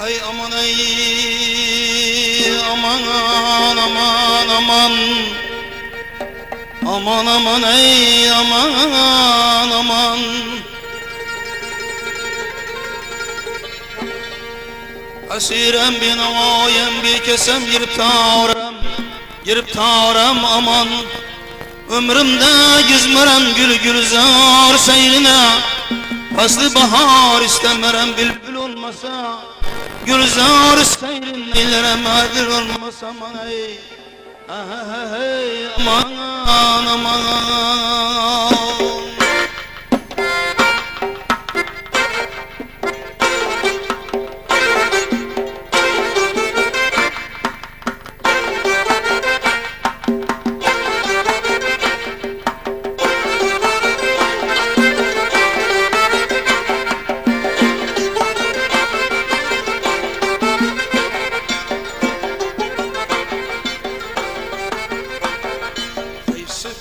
Ay aman ay aman aman aman aman aman ay aman aman Asirem bin avayem bir kesem girip tarem aman Ömrümde gizmerem gül gülzar seyrine Faslı bahar istemerem bülbül olmasa Gülzar seyrin eylerem adil olmasa aman ey aman aman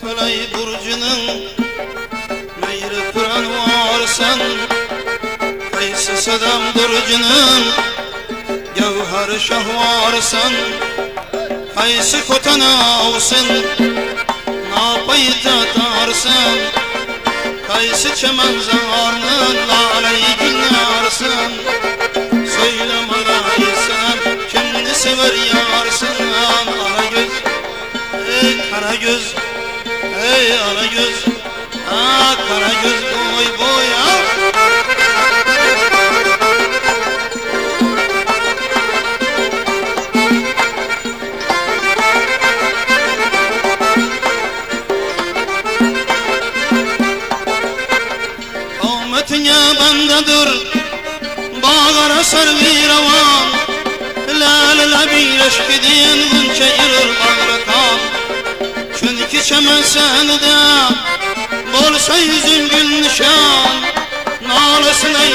Felay burcunun meyri pıran varsan Kaysı sadam burcunun gevher şah varsan Kaysı kotana olsun napayı tatarsan Kaysı çemen zarının laleyi günlersin Söyle bana insan kimini sever yarsın Alagöz ey karagöz Ey Alagöz, Karagöz boy boy Kavmetine bendedir, bağlara sarvi ravan Lale bir eşk edin, günçe yürür bağrı kan Çünkü çemen senede Bolsa yüzün gül nişan Nalesine